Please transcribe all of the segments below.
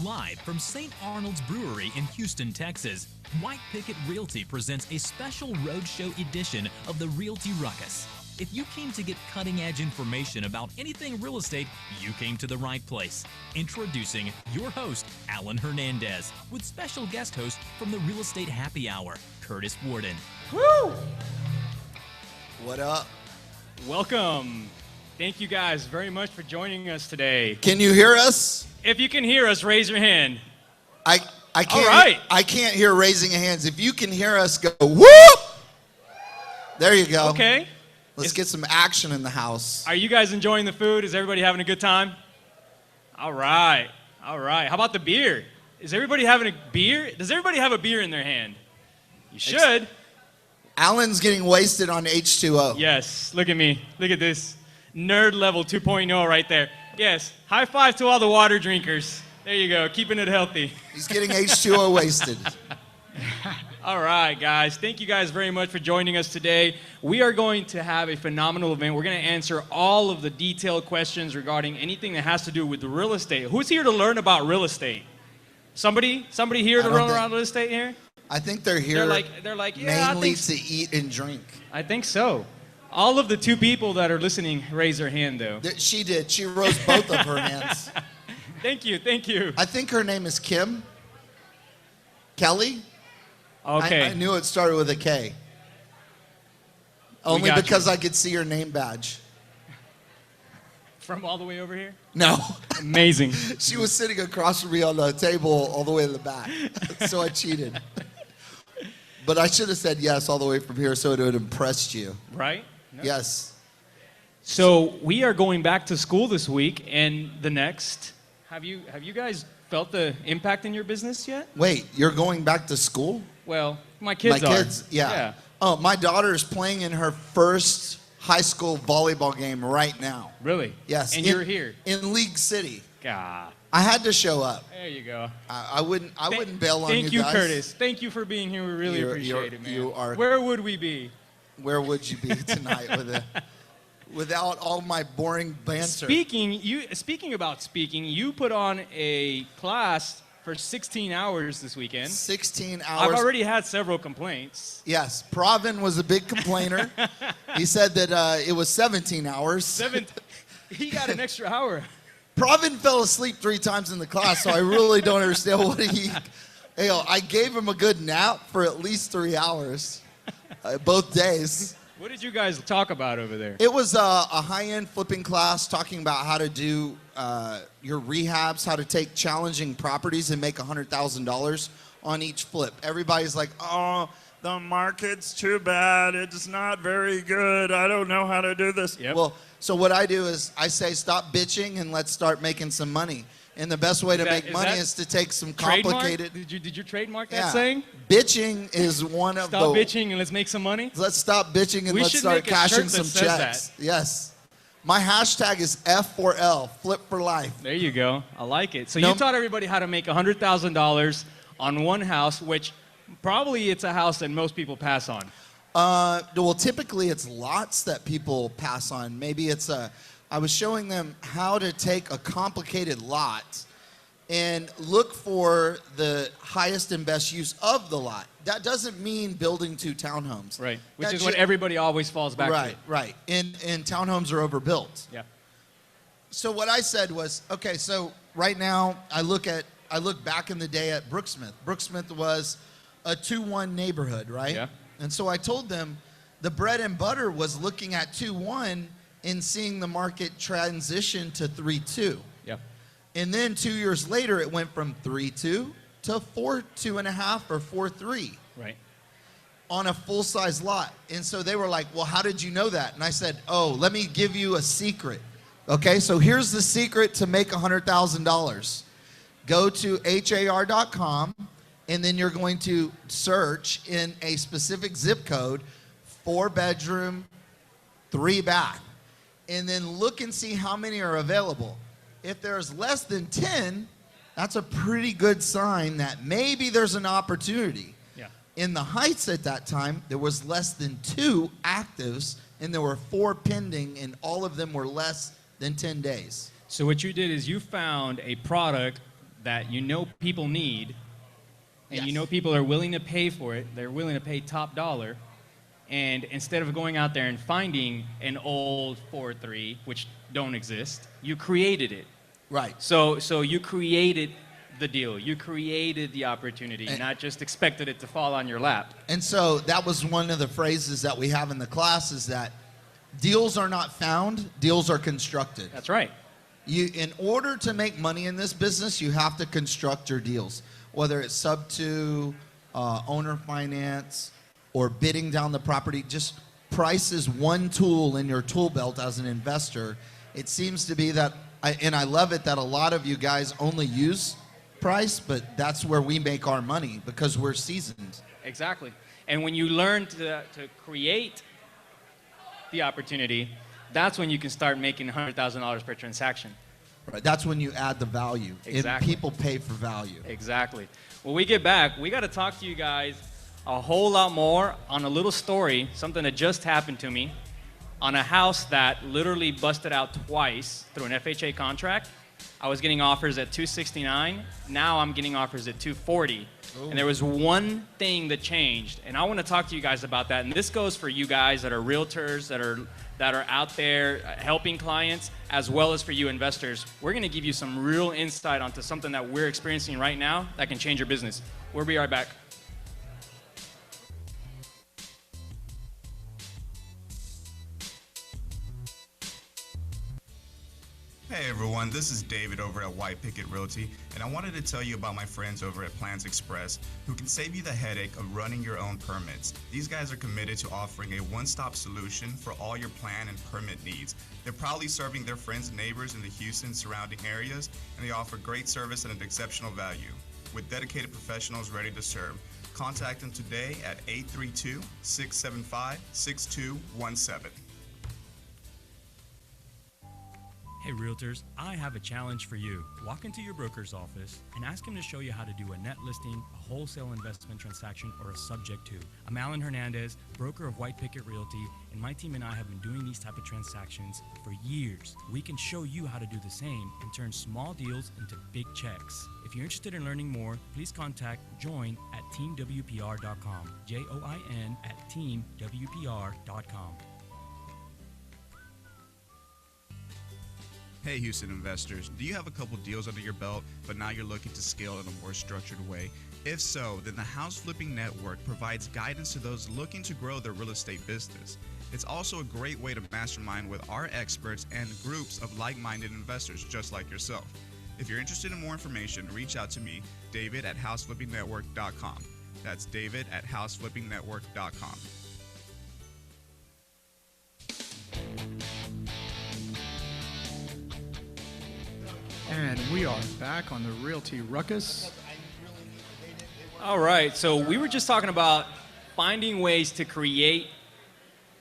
Live from St. Arnold's Brewery in Houston, Texas, White Picket Realty presents a special roadshow edition of the Realty Ruckus. If you came to get cutting-edge information about anything real estate, you came to the right place. Introducing your host, Alan Hernandez, with special guest host from the Real Estate Happy Hour, Curtis Warden. Woo! What up? Welcome. Thank you guys very much for joining us today. Can you hear us? If you can hear us, raise your hand. I can't. All right. I can't hear raising of hands. If you can hear us, go whoop. There you go. Okay. Let's get some action in the house. Are you guys enjoying the food? Is everybody having a good time? All right. All right. How about the beer? Is everybody having a beer? Does everybody have a beer in their hand? You should. Alan's getting wasted on H2O. Yes. Look at me. Look at this. Nerd level 2.0 right there. Yes. High five to all the water drinkers. There you go. Keeping it healthy. He's getting H2O wasted. All right, guys. Thank you guys very much for joining us today. We are going to have a phenomenal event. We're going to answer all of the detailed questions regarding anything that has to do with real estate. Who's here to learn about real estate? Somebody here to learn around real estate here? I think they're here they're like, yeah, mainly to eat and drink. I think so. All of the two people that are listening raise their hand, though. She did. She rose both of her hands. Thank you. Thank you. I think her name is Kim. Kelly? Okay. I knew it started with a K. Only because I could see her name badge. From all the way over here? No. Amazing. She was sitting across from me on the table all the way in the back. So I cheated. But I should have said yes all the way from here so it would have impressed you. Right? No. Yes. So we are going back to school this week and the next. Have you guys felt the impact in your business yet? Wait, you're going back to school? Well, my kids are. Yeah. Oh, my daughter is playing in her first high school volleyball game right now. Really? Yes. And you're here? In League City. God. I had to show up. There you go. I wouldn't bail on you guys. Thank you, Curtis. Thank you for being here. We really appreciate it, man. You are. Where would we be? Where would you be tonight without all my boring banter? Speaking about speaking, you put on a class for 16 hours this weekend. 16 hours. I've already had several complaints. Yes, Pravin was a big complainer. He said that it was 17 hours. He got an extra hour. Pravin fell asleep 3 times in the class, so I really don't understand what I gave him a good nap for at least 3 hours, both days. What did you guys talk about over there? It was a high-end flipping class talking about how to do your rehabs, how to take challenging properties and make $100,000 on each flip. Everybody's like, oh, the market's too bad. It's not very good. I don't know how to do this. Yep. Well, so what I do is I say, stop bitching and let's start making some money. And the best way to make money is to take some complicated... Did you trademark that saying? Bitching is one of Stop bitching and let's make some money? Let's stop bitching and let's start cashing some checks. Yes. My hashtag is F4L, flip for life. There you go. I like it. So you taught everybody how to make $100,000 on one house, which probably it's a house that most people pass on. Well, typically it's lots that people pass on. Maybe it's I was showing them how to take a complicated lot and look for the highest and best use of the lot. That doesn't mean building 2 townhomes. Right, which is what everybody always falls back to. Right. And townhomes are overbuilt. Yeah. So what I said was, okay, so right now I look back in the day at Brooksmith. Brooksmith was a 2-1 neighborhood, right? Yeah. And so I told them the bread and butter was looking at 2-1 and seeing the market transition to 3-2. Yeah. And then 2 years later, it went from 3-2 to 4-2.5 or 4-3. Right. On a full-size lot. And so they were like, well, how did you know that? And I said, oh, let me give you a secret. Okay, so here's the secret to make $100,000. Go to har.com, and then you're going to search in a specific zip code, 4-bedroom, 3-bath. And then look and see how many are available. If there's less than 10, that's a pretty good sign that maybe there's an opportunity. Yeah. In the Heights at that time, there was less than 2 actives, and there were 4 pending, and all of them were less than 10 days. So what you did is you found a product that you know people need, and Yes. you know people are willing to pay for it. They're willing to pay top dollar. And instead of going out there and finding an old 4.3, which don't exist, you created it. Right. So you created the deal. You created the opportunity, not just expected it to fall on your lap. And so that was one of the phrases that we have in the class, is that deals are not found, deals are constructed. That's right. In order to make money in this business, you have to construct your deals, whether it's sub-2, owner finance, or bidding down the property. Just price is one tool in your tool belt as an investor. It seems to be that, and I love it that a lot of you guys only use price, but that's where we make our money because we're seasoned. Exactly. And when you learn to create the opportunity, that's when you can start making $100,000 per transaction. Right. That's when you add the value. Exactly. And people pay for value. Exactly. When we get back, we got to talk to you guys a whole lot more on a little story, something that just happened to me, on a house that literally busted out twice through an FHA contract. I was getting offers at $269. Now I'm getting offers at $240. Ooh. And there was one thing that changed, and I want to talk to you guys about that. And this goes for you guys that are realtors, that are out there helping clients, as well as for you investors. We're going to give you some real insight onto something that we're experiencing right now that can change your business. We'll be right back. Hey everyone, this is David over at White Picket Realty, and I wanted to tell you about my friends over at Plans Express who can save you the headache of running your own permits. These guys are committed to offering a one-stop solution for all your plan and permit needs. They're proudly serving their friends and neighbors in the Houston surrounding areas, and they offer great service at an exceptional value. With dedicated professionals ready to serve, contact them today at 832-675-6217. Hey realtors, I have a challenge for you. Walk into your broker's office and ask him to show you how to do a net listing, a wholesale investment transaction, or a subject to. I'm Alan Hernandez, broker of White Picket Realty, and my team and I have been doing these type of transactions for years. We can show you how to do the same and turn small deals into big checks. If you're interested in learning more, please contact join at teamwpr.com, JOIN at teamwpr.com. Hey Houston investors, do you have a couple deals under your belt, but now you're looking to scale in a more structured way? If so, then the House Flipping Network provides guidance to those looking to grow their real estate business. It's also a great way to mastermind with our experts and groups of like-minded investors just like yourself. If you're interested in more information, reach out to me, David at houseflippingnetwork.com. That's David at houseflippingnetwork.com. And we are back on the Realty Ruckus. All right, so we were just talking about finding ways to create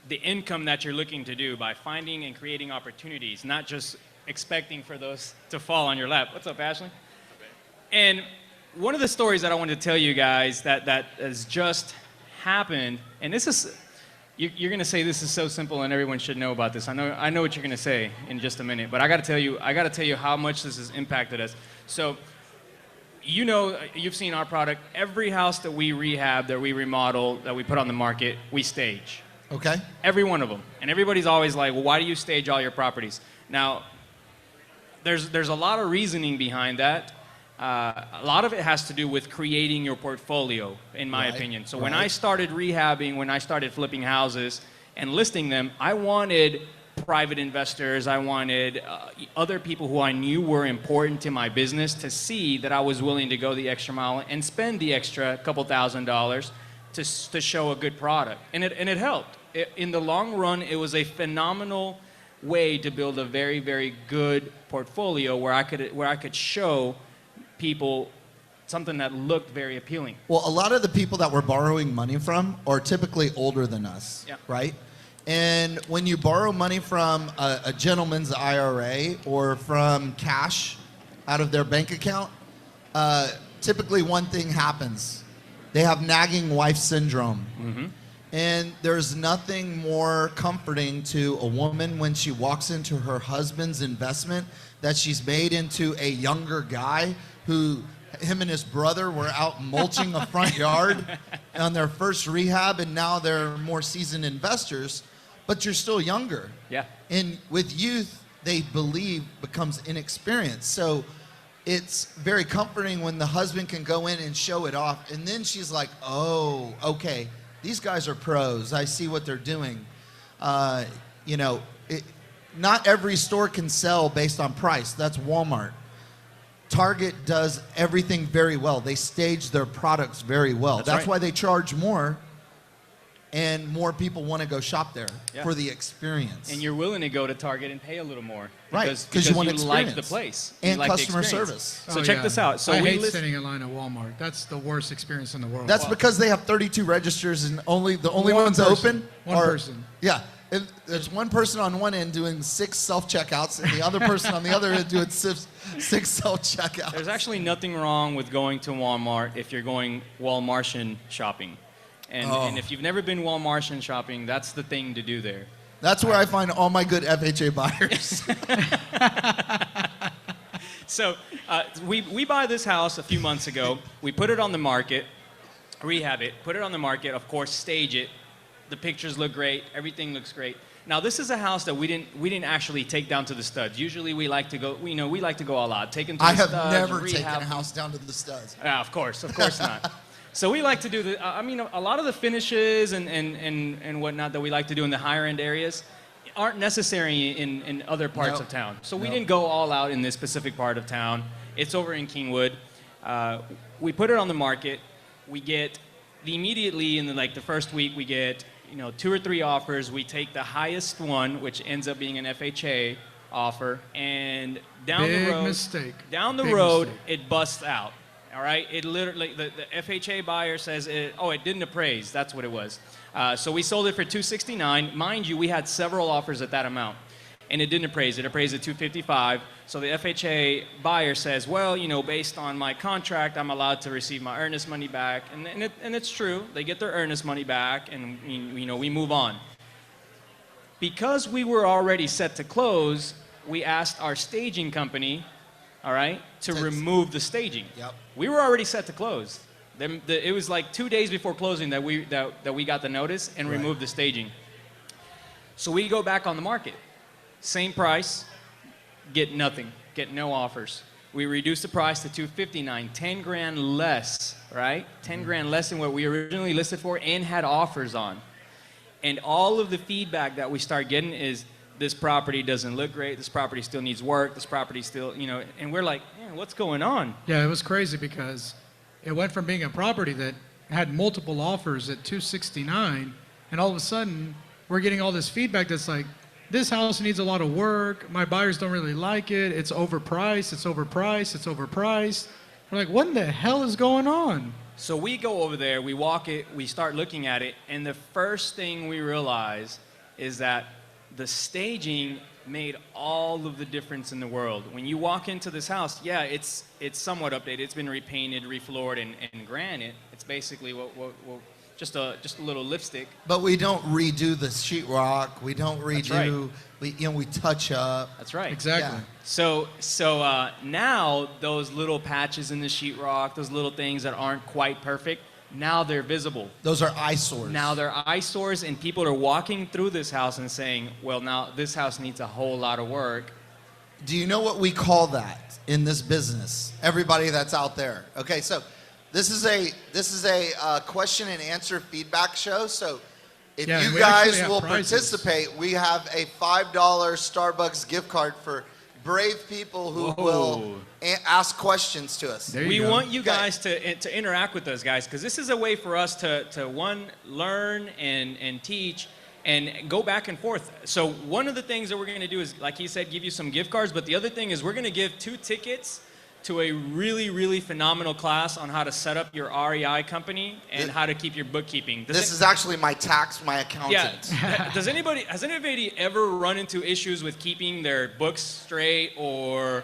the income that you're looking to do by finding and creating opportunities, not just expecting for those to fall on your lap. What's up, Ashley? And one of the stories that I wanted to tell you guys that has just happened, and this is, you're going to say this is so simple and everyone should know about this. I know what you're going to say in just a minute, but I got to tell you how much this has impacted us. So, you know, you've seen our product. Every house that we rehab, that we remodel, that we put on the market, we stage. Okay. Every one of them. And everybody's always like, well, why do you stage all your properties? Now, there's a lot of reasoning behind that. A lot of it has to do with creating your portfolio, in my opinion. So when I started rehabbing, when I started flipping houses and listing them, I wanted private investors, I wanted other people who I knew were important to my business to see that I was willing to go the extra mile and spend the extra couple $1,000s to show a good product. And it helped. In the long run, it was a phenomenal way to build a very, very good portfolio where I could show people something that looked very appealing. Well, a lot of the people that we're borrowing money from are typically older than us, right? And when you borrow money from a gentleman's IRA or from cash out of their bank account, typically one thing happens. They have nagging wife syndrome. Mm-hmm. And there's nothing more comforting to a woman when she walks into her husband's investment that she's made into a younger guy who, him and his brother were out mulching a front yard on their first rehab, and now they're more seasoned investors, but you're still younger. Yeah. And with youth, they believe becomes inexperienced. So it's very comforting when the husband can go in and show it off. And then she's like, oh, okay, these guys are pros. I see what they're doing. You know, not every store can sell based on price. That's Walmart. Target does everything very well. They stage their products very well. That's right. why they charge more, and more people want to go shop there for the experience. And you're willing to go to Target and pay a little more. Right, Because you want you like the place. You and like the customer experience. service. So check this out. So I we hate list- standing in line at Walmart. That's the worst experience in the world. That's because they have 32 registers, and the only One ones person. open One are person. Yeah, and there's one person on one end doing 6 self-checkouts, and the other person on the other end doing 6 self-checkouts. There's actually nothing wrong with going to Walmart if you're going Walmartian shopping. And if you've never been Walmartian shopping, that's the thing to do there. That's where I find all my good FHA buyers. So we buy this house a few months ago. We put it on the market, rehab it, put it on the market, of course, stage it. The pictures look great. Everything looks great. Now, this is a house that we didn't actually take down to the studs. Usually, we like to go. We like to go all out. Take them to the I have studs, never rehab taken a them. house down to the studs. Yeah, of course not. So we like to do the. I mean, a lot of the finishes and whatnot that we like to do in the higher end areas aren't necessary in other parts of town. So we didn't go all out in this specific part of town. It's over in Kingwood. We put it on the market. We get immediately in the first week we get 2 or 3 offers. We take the highest one, which ends up being an FHA offer, and down Big the road, mistake. Down the Big road, mistake. it busts out. All right, it literally the FHA buyer says it didn't appraise. That's what it was. So we sold it for $269. Mind you, we had several offers at that amount, and it didn't appraise. It appraised at $255. So the FHA buyer says, well, based on my contract, I'm allowed to receive my earnest money back, and it's true. They get their earnest money back, and we move on. Because we were already set to close, we asked our staging company, all right, to remove the staging. Yep. We were already set to close. It was like 2 days before closing that we got the notice and removed the staging. So we go back on the market. Same price, get nothing, get no offers. We reduced the price to $259, 10 grand less, right? 10 grand less than what we originally listed for and had offers on. And all of the feedback that we start getting is, this property doesn't look great, this property still needs work, this property still, and we're like, man, what's going on? Yeah, it was crazy because it went from being a property that had multiple offers at $269, and all of a sudden, we're getting all this feedback that's like, this house needs a lot of work, my buyers don't really like it, it's overpriced, it's overpriced, it's overpriced. We're like, what in the hell is going on? So we go over there, we walk it, we start looking at it, and the first thing we realize is that the staging made all of the difference in the world. When you walk into this house, yeah, it's somewhat updated. It's been repainted, refloored, and granite. It's basically just a little lipstick. But we don't redo the sheetrock. We don't redo. That's We touch up. That's right. Exactly. Yeah. So now those little patches in the sheetrock, those little things that aren't quite perfect, now they're visible. Those are eyesores. Now they're eyesores, and people are walking through this house and saying, well, now this house needs a whole lot of work. Do you know what we call that in this business? Everybody that's out there. Okay, so this is a question and answer feedback show. So if Yeah, and you we actually guys have will prizes. participate, we have a $5 Starbucks gift card for brave people who will ask questions to us. There you We go. want you guys to interact with us, guys, because this is a way for us to one, learn and teach and go back and forth. So one of the things that we're going to do is, like he said, give you some gift cards, but the other thing is we're going to give 2 tickets to a really, really phenomenal class on how to set up your REI company and how to keep your bookkeeping. This is actually my accountant. Yeah. Has anybody ever run into issues with keeping their books straight or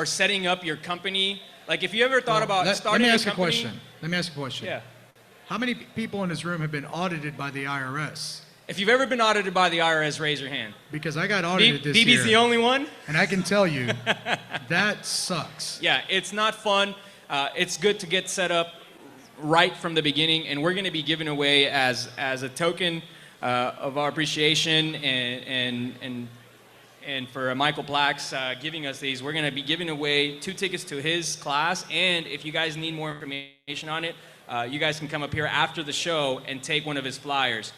setting up your company? Like, if you ever thought about starting let me a ask company, Let me ask a question. Yeah. How many people in this room have been audited by the IRS? If you've ever been audited by the IRS, raise your hand. Because I got audited this year. BB's the only one? And I can tell you, that sucks. Yeah, it's not fun. It's good to get set up right from the beginning, and we're going to be giving away as a token of our appreciation and for Michael Plax giving us these, we're going to be giving away 2 tickets to his class, and if you guys need more information on it, you guys can come up here after the show and take one of his flyers.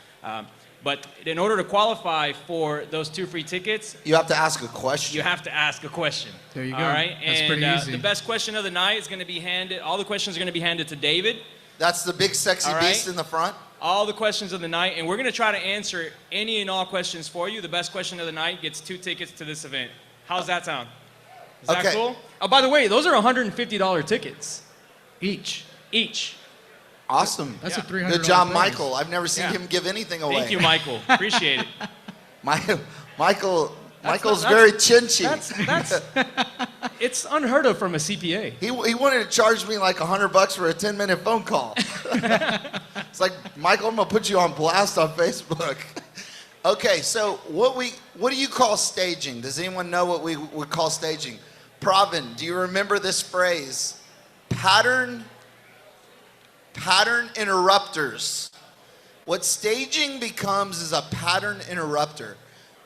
But in order to qualify for those 2 free tickets, You have to ask a question. you have to ask a question. There you go. All right, That's and pretty easy. the best question of the night is going to be handed. All the questions are going to be handed to David. That's the big sexy All right. beast in the front. All the questions of the night, and we're going to try to answer any and all questions for you. The best question of the night gets 2 tickets to this event. How's that sound? Is that Okay. cool? Oh, by the way, those are $150 tickets Each. each. Awesome. That's Yeah. a $300 Good job, prize. Michael. I've never seen Yeah. him give anything away. Thank you, Michael. Appreciate it. Michael's that's- very chinchy. That's it's unheard of from a CPA. He wanted to charge me like $100 for a 10-minute phone call. It's like, Michael, I'm gonna put you on blast on Facebook. Okay, so what do you call staging? Does anyone know what we would call staging? Pravin, do you remember this phrase? Pattern interrupters. What staging becomes is a pattern interrupter.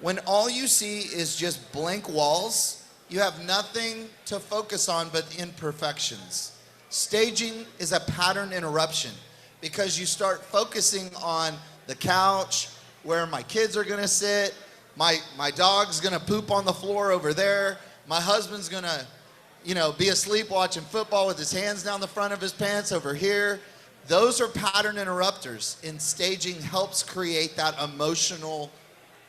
When all you see is just blank walls, you have nothing to focus on but the imperfections. Staging is a pattern interruption because you start focusing on the couch, where my kids are gonna sit, my dog's gonna poop on the floor over there, my husband's gonna, be asleep watching football with his hands down the front of his pants over here. Those are pattern interrupters, and staging helps create that emotional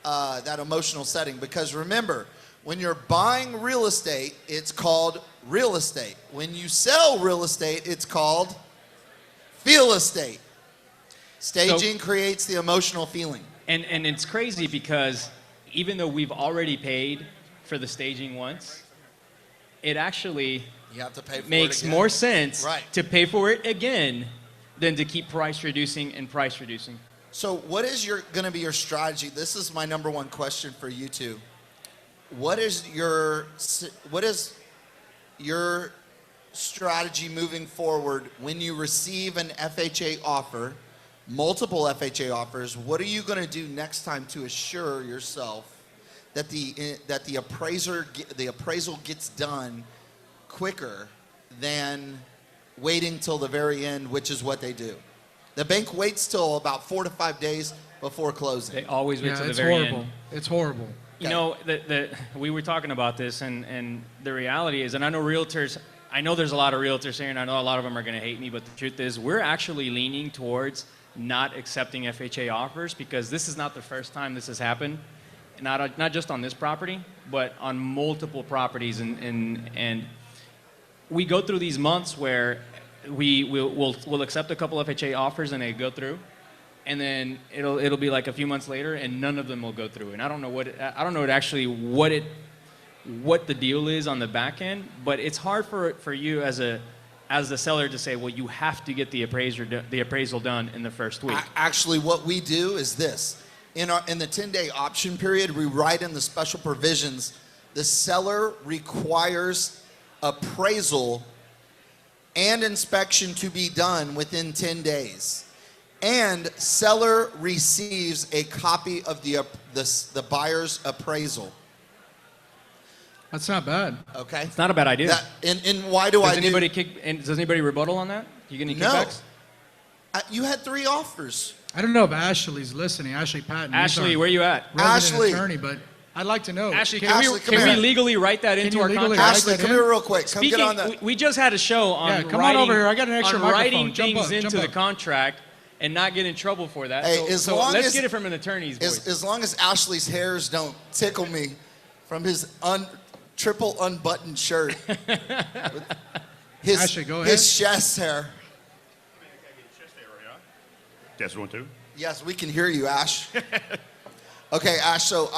setting. Because remember, when you're buying real estate, it's called real estate. When you sell real estate, it's called feel estate. Staging creates the emotional feeling. And it's crazy because even though we've already paid for the staging once, it actually You have to pay for makes it again. more sense Right. to pay for it again than to keep price reducing. So what is going to be your strategy? This is my number one question for you two. What is your strategy moving forward when you receive an FHA offer, multiple FHA offers? What are you going to do next time to assure yourself that the appraisal gets done quicker than waiting till the very end, which is what they do? The bank waits till about 4 to 5 days before closing. They always wait Yeah, to the it's very horrible. end. It's horrible. You know, we were talking about this, and the reality is, and I know there's a lot of realtors here, and I know a lot of them are going to hate me, but the truth is, we're actually leaning towards not accepting FHA offers because this is not the first time this has happened, not just on this property, but on multiple properties, and we go through these months where we'll accept a couple FHA offers and they go through, and then it'll be like a few months later and none of them will go through. And I don't know what the deal is on the back end, but it's hard for you as the seller to say, well, you have to get the appraisal done in the first week. Actually, what we do is this. In the 10-day option period, we write in the special provisions, the seller requires appraisal and inspection to be done within 10 days. And seller receives a copy of the buyer's appraisal. That's not bad. Okay? It's not a bad idea. And why do Does anybody rebuttal on that? You get any No. kickbacks? You had 3 offers. I don't know if Ashley's listening. Ashley Patton. he's Ashley, our where you at? resident Ashley. attorney, but I'd like to know. Ashley, Can- can Ashley, come we here. legally write that into you our legally contract? write Ashley, that come in? here real quick. Come Speaking, get on the... we just had a show on Yeah, come on writing, over here. I got an extra on writing microphone. Jump things up, into jump the up. contract and not get in trouble for that. Hey, as long let's as- get it from an attorney's voice. As long as Ashley's hairs don't tickle me from his triple unbuttoned shirt. His, Ashley, go ahead. His chest hair. Test 1, 2. Yes, we can hear you, Ash. Okay, Ash, so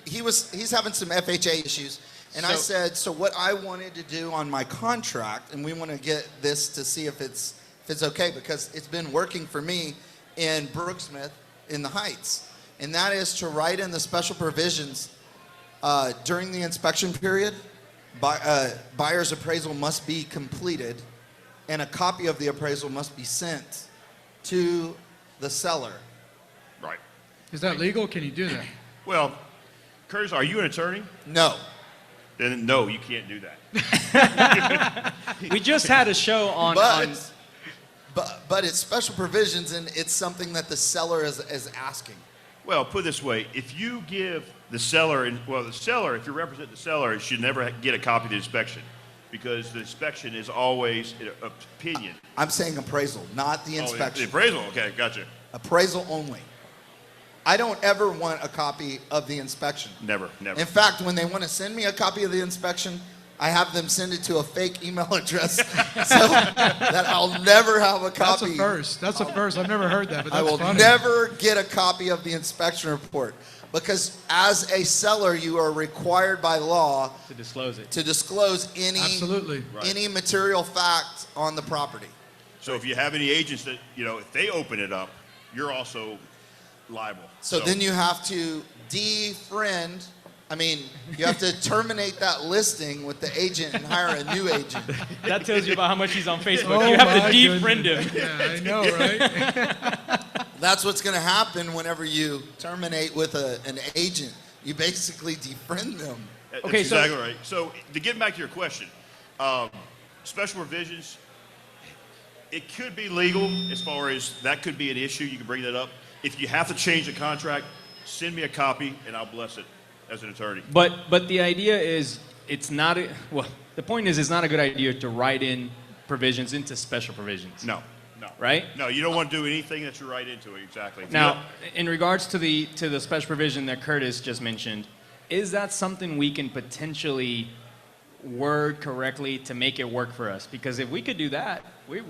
he's having some FHA issues. And I So- said, so what I wanted to do on my contract, and we want to get this to see if it's if it's okay, because it's been working for me in Brooksmith in the Heights. And that is to write in the special provisions during the inspection period, buyer's appraisal must be completed and a copy of the appraisal must be sent to the seller. Right. Is that legal? Can you do that? Well, Curtis, are you an attorney? No. Then no, you can't do that. We just had a show on. But it's special provisions, and it's something that the seller is asking. Well, put it this way: if you give the seller, the seller, if you represent the seller, should never get a copy of the inspection, because the inspection is always an opinion. I'm saying appraisal, not the inspection. The appraisal, okay, gotcha. Appraisal only. I don't ever want a copy of the inspection. Never. In fact, when they want to send me a copy of the inspection, I have them send it to a fake email address so that I'll never have a copy. That's a first. That's a first. I've never heard that, but that's I will funny. never get a copy of the inspection report, because as a seller, you are required by law to disclose it. to disclose any Absolutely. any material fact on the property. So if you have any agents that, if they open it up, you're also liable. So then you have to defriend. I mean, you have to terminate that listing with the agent and hire a new agent. That tells you about how much he's on Facebook. Oh You have to my defriend him. Yeah, I know, right? That's what's going to happen whenever you terminate with an agent. You basically defriend them. That's Okay, so- exactly right. So to get back to your question, special provisions, it could be legal as far as that could be an issue. You can bring that up. If you have to change the contract, send me a copy and I'll bless it as an attorney. But the idea is, it's not the point is, it's not a good idea to write in provisions into special provisions. No. Right? No, you don't want to do anything that you write into it, exactly. Now, in regards to the special provision that Curtis just mentioned, is that something we can potentially word correctly to make it work for us? Because if we could do that, we're in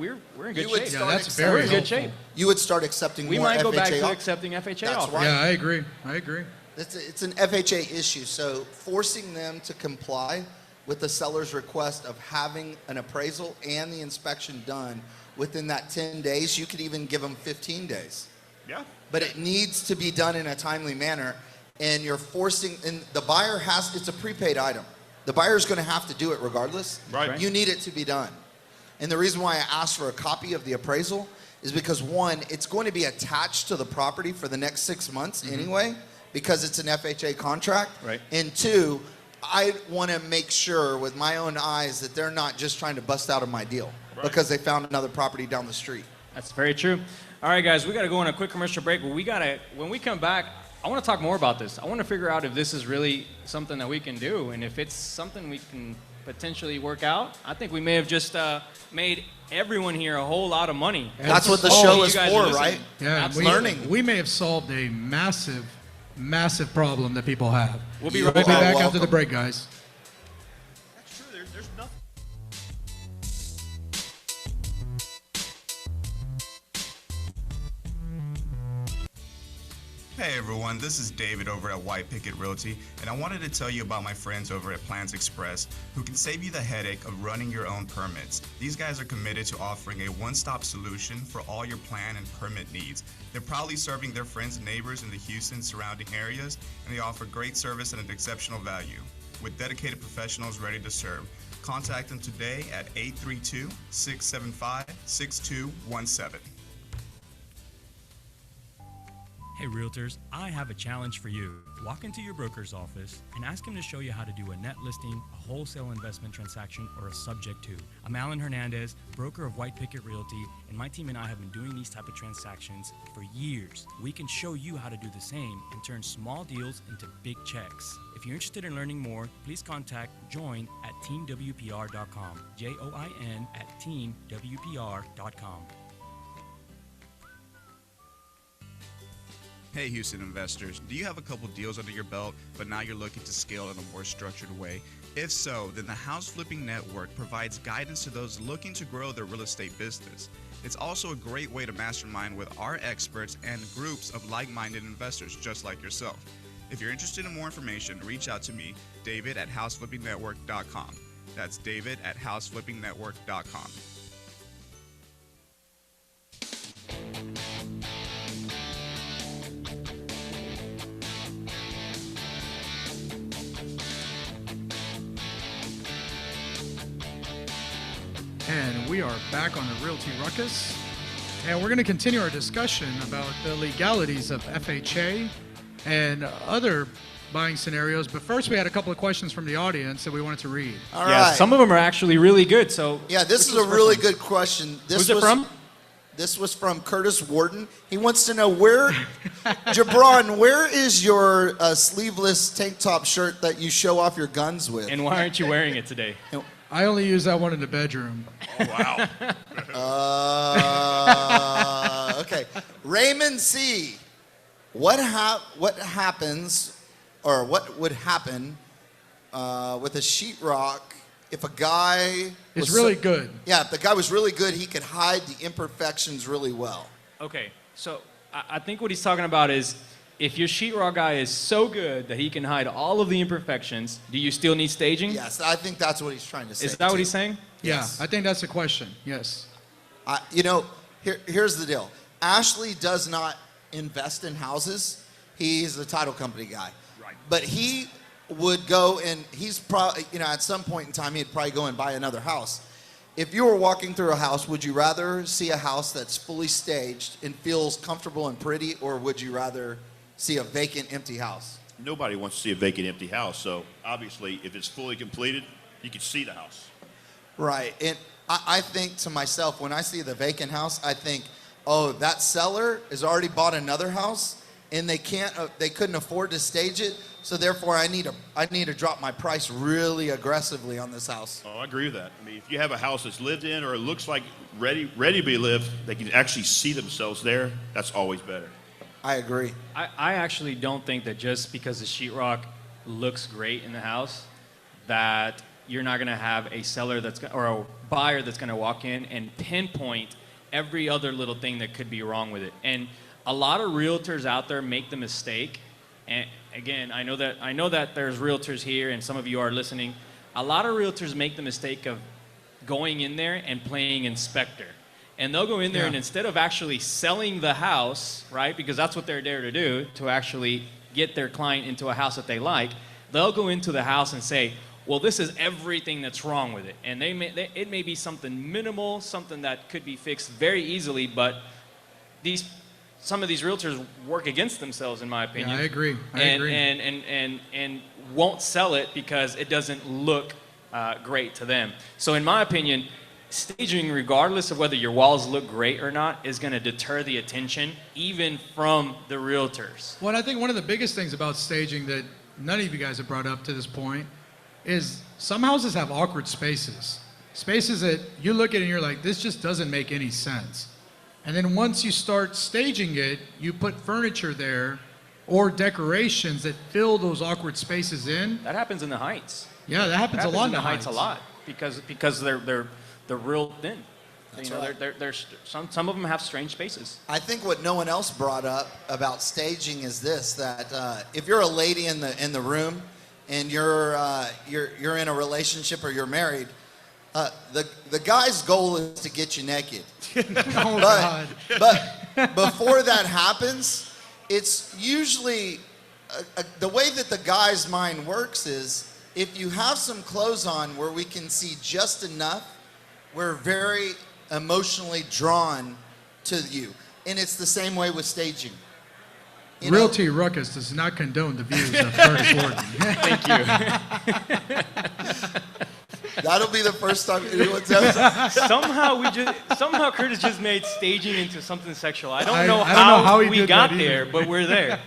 good shape. Yeah, that's We're very in good shape. You would start accepting We more might go back FHA to offers. accepting FHA That's offers. right. Yeah, I agree. I agree. It's an FHA issue, so forcing them to comply with the seller's request of having an appraisal and the inspection done within that 10 days, you could even give them 15 days. Yeah. But it needs to be done in a timely manner, and you're forcing, and the buyer it's a prepaid item. The buyer's going to have to do it regardless. Right. You need it to be done. And the reason why I asked for a copy of the appraisal is because, one, it's going to be attached to the property for the next 6 months anyway, because it's an FHA contract. Right. And two, I want to make sure with my own eyes that they're not just trying to bust out of my deal because they found another property down the street. That's very true. All right, guys, we got to go on a quick commercial break. But when we come back, I want to talk more about this. I want to figure out if this is really something that we can do, and if it's something we can potentially work out. I think we may have just made everyone here a whole lot of money. That's what the Oh, show you is guys for, are listening. right? Yeah, Absolutely. Learning. We may have solved a massive problem that people have. We'll be You right We'll be are back after welcome. the break, guys. That's true. There's nothing. Hey everyone, this is David over at White Picket Realty, and I wanted to tell you about my friends over at Plans Express who can save you the headache of running your own permits. These guys are committed to offering a one-stop solution for all your plan and permit needs. They're proudly serving their friends and neighbors in the Houston surrounding areas, and they offer great service at an exceptional value. With dedicated professionals ready to serve, contact them today at 832-675-6217. Hey realtors, I have a challenge for you. Walk into your broker's office and ask him to show you how to do a net listing, a wholesale investment transaction, or a subject to. I'm Alan Hernandez, broker of White Picket Realty, and my team and I have been doing these type of transactions for years. We can show you how to do the same and turn small deals into big checks. If you're interested in learning more, please contact join at teamwpr.com. JOIN at teamwpr.com. Hey Houston investors, do you have a couple deals under your belt, but now you're looking to scale in a more structured way? If so, then the House Flipping Network provides guidance to those looking to grow their real estate business. It's also a great way to mastermind with our experts and groups of like-minded investors just like yourself. If you're interested in more information, reach out to me, David at houseflippingnetwork.com. That's David at houseflippingnetwork.com. And we are back on the Realty Ruckus. And we're going to continue our discussion about the legalities of FHA and other buying scenarios. But first, we had a couple of questions from the audience that we wanted to read. All Yeah, right. some of them are actually really good. So Yeah, this is which a was really first one? good question. Who's it from? This was from Curtis Warden. He wants to know where, Jabron, where is your sleeveless tank top shirt that you show off your guns with? And why aren't you wearing it today? I only use that one in the bedroom. Wow. Okay. Raymond C. What happens, or what would happen with a sheetrock if a guy It's was really good. Yeah, if the guy was really good, he could hide the imperfections really well. Okay, so I think what he's talking about is if your sheetrock guy is so good that he can hide all of the imperfections, do you still need staging? Yes, I think that's what he's trying to say. Is that what too. he's saying? Yes. Yeah, I think that's the question. Yes. Here's the deal. Ashley does not invest in houses. He's a title company guy. Right. But he would go and he's probably, at some point in time, he'd probably go and buy another house. If you were walking through a house, would you rather see a house that's fully staged and feels comfortable and pretty, or would you rather see a vacant, empty house? Nobody wants to see a vacant, empty house. So obviously, if it's fully completed, you can see the house. Right. And I think to myself, when I see the vacant house, I think, oh, that seller has already bought another house and they couldn't afford to stage it. So therefore, I need to drop my price really aggressively on this house. Oh, I agree with that. I mean, if you have a house that's lived in or it looks like ready to be lived, they can actually see themselves there. That's always better. I agree. I actually don't think that just because the sheetrock looks great in the house, that you're not going to have a seller or a buyer that's going to walk in and pinpoint every other little thing that could be wrong with it. And a lot of realtors out there make the mistake. And again, I know that there's realtors here and some of you are listening. A lot of realtors make the mistake of going in there and playing inspector. And they'll go in there and instead of actually selling the house, right, because that's what they're there to do, to actually get their client into a house that they like, they'll go into the house and say, well, this is everything that's wrong with it. And it may be something minimal, something that could be fixed very easily, but some of these realtors work against themselves, in my opinion. Yeah, I agree. And won't sell it because it doesn't look great to them. So in my opinion, staging, regardless of whether your walls look great or not, is going to deter the attention, even from the realtors. Well, I think one of the biggest things about staging that none of you guys have brought up to this point is some houses have awkward spaces. Spaces that you look at and you're like, this just doesn't make any sense. And then once you start staging it, you put furniture there or decorations that fill those awkward spaces in. That happens in the Heights. Yeah, that happens a lot in the Heights a lot because they're real thin. That's you know, right. they're some of them have strange spaces. I think what no one else brought up about staging is this: that if you're a lady in the room and you're in a relationship or you're married, the guy's goal is to get you naked. Oh, God. But before that happens, it's usually the way that the guy's mind works is if you have some clothes on where we can see just enough, we're very emotionally drawn to you. And it's the same way with staging. You know? Realty Ruckus does not condone the views of Curtis Warden. Thank you. That'll be the first time anyone says that. Somehow Curtis just made staging into something sexual. I don't I know don't know how he we did got that either. there, but we're there.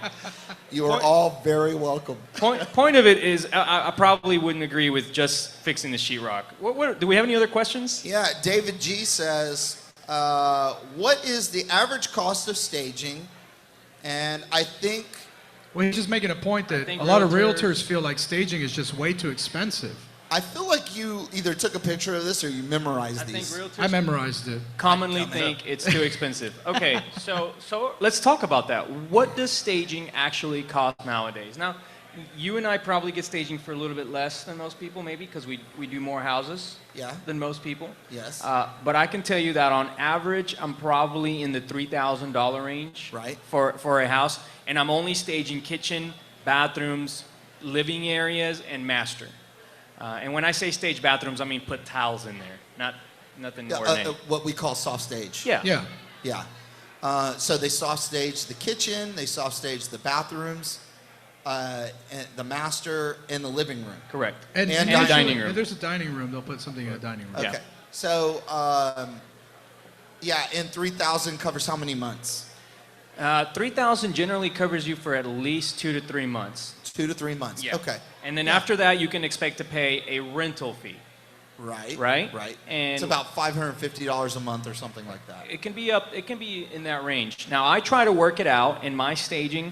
You are all very welcome. Point of it is, I probably wouldn't agree with just fixing the sheetrock. Do we have any other questions? Yeah, David G says, what is the average cost of staging? And I think Well, he's just making a point that think a lot of realtors- realtors feel like staging is just way too expensive. I feel like you either took a picture of this or you memorized I think these. realtors I memorized it. commonly think it's too expensive. Okay, so let's talk about that. What does staging actually cost nowadays? Now, you and I probably get staging for a little bit less than most people, maybe, because we do more houses Yeah. than most people. Yes. But I can tell you that on average, I'm probably in the $3,000 range Right. for a house, and I'm only staging kitchen, bathrooms, living areas, and master. And when I say stage bathrooms, I mean put towels in there, Nothing more than what we call soft stage. Yeah. Yeah. Yeah. So they soft stage the kitchen, they soft stage the bathrooms, and the master, and the living room. Correct. And And usually, dining room. If there's a dining room, they'll put something in a dining room. Okay. Yeah. So, and 3,000 covers how many months? 3,000 generally covers you for at least 2 to 3 months. 2 to 3 months. Yeah. Okay. And then after that, you can expect to pay a rental fee. Right. Right? Right. And it's about $550 a month or something like that. It can be in that range. Now, I try to work it out in my staging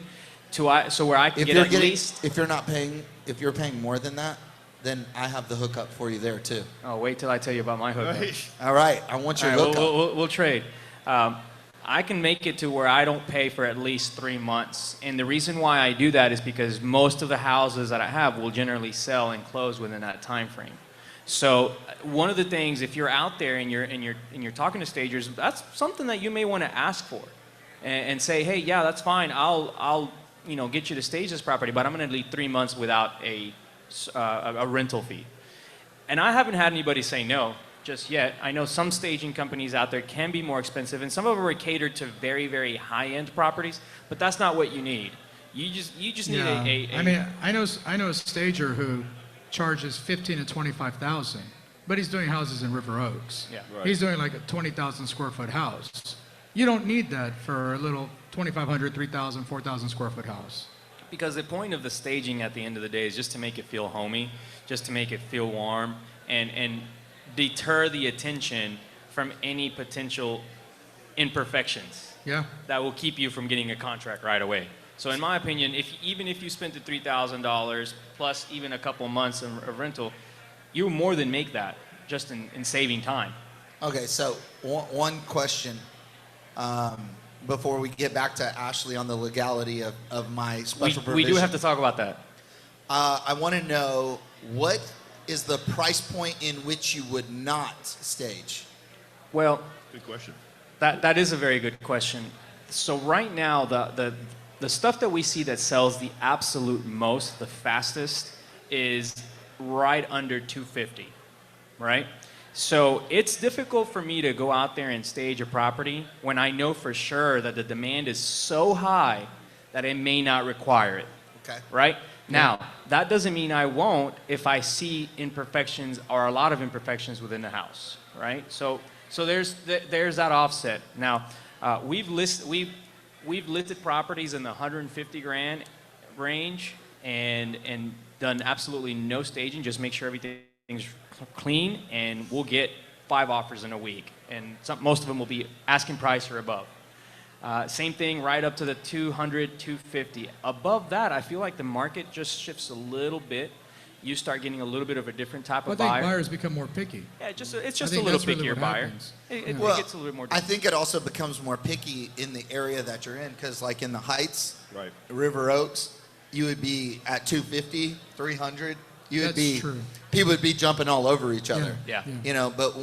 so where I can get at least. If you're paying more than that, then I have the hookup for you there too. Oh, wait till I tell you about my hookup. All right. I want your All right, hookup. we'll trade. I can make it to where I don't pay for at least 3 months. And the reason why I do that is because most of the houses that I have will generally sell and close within that time frame. So one of the things, if you're out there and you're talking to stagers, that's something that you may want to ask for, and say, hey, yeah, that's fine. I'll get you to stage this property, but I'm going to leave 3 months without a rental fee. And I haven't had anybody say no just yet. I know some staging companies out there can be more expensive, and some of them are catered to very, very high-end properties, but that's not what you need. You just need I mean, I know a stager who charges $15,000 to $25,000, but he's doing houses in River Oaks. Yeah. Right. He's doing like a 20,000 square foot house. You don't need that for a little 2,500, 3,000, 4,000 square foot house. Because the point of the staging at the end of the day is just to make it feel homey, just to make it feel warm, and deter the attention from any potential imperfections Yeah. that will keep you from getting a contract right away. So in my opinion, even if you spent the $3,000 plus even a couple months of rental, you more than make that just in saving time. Okay. So one question before we get back to Ashley on the legality of my special We provision. do have to talk about that. I want to know, what is the price point in which you would not stage? Well, Good question. that is a very good question. So right now, the stuff that we see that sells the absolute most, the fastest, is right under $250, right? So it's difficult for me to go out there and stage a property when I know for sure that the demand is so high that it may not require it, Okay. right? Now, that doesn't mean I won't if I see imperfections or a lot of imperfections within the house, right? So there's that offset. Now, we've listed properties in the 150 grand range and done absolutely no staging, just make sure everything's clean, and we'll get 5 offers in a week, and most of them will be asking price or above. Same thing right up to the 200, 250. Above that, I feel like the market just shifts a little bit. You start getting a little bit of a different type I of think buyer. buyers become more picky. Yeah, it's just I a think little that's really pickier what buyer. happens. It Well, gets a little bit more I think it also becomes more picky in the area that you're in, because like in the Heights, Right. River Oaks, you would be at 250, 300. That's true. People would be jumping all over each other. Yeah. You know, but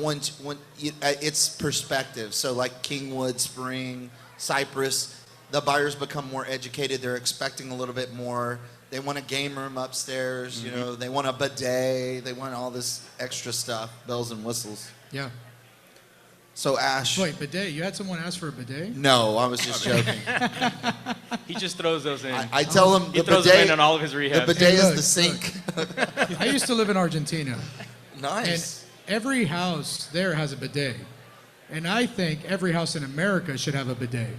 it's perspective. So like Kingwood, Spring, Cypress, the buyers become more educated. They're expecting a little bit more. They want a game room upstairs. You know, they want a bidet. They want all this extra stuff, bells and whistles. Yeah. So Ash. Wait, bidet? You had someone ask for a bidet? No, I was just joking. He just throws those in. I tell him He the throws them in bidet. on all of his The rehabs. bidet Hey, is look, the sink. I used to live in Argentina, Nice. and every house there has a bidet. And I think every house in America should have a bidet.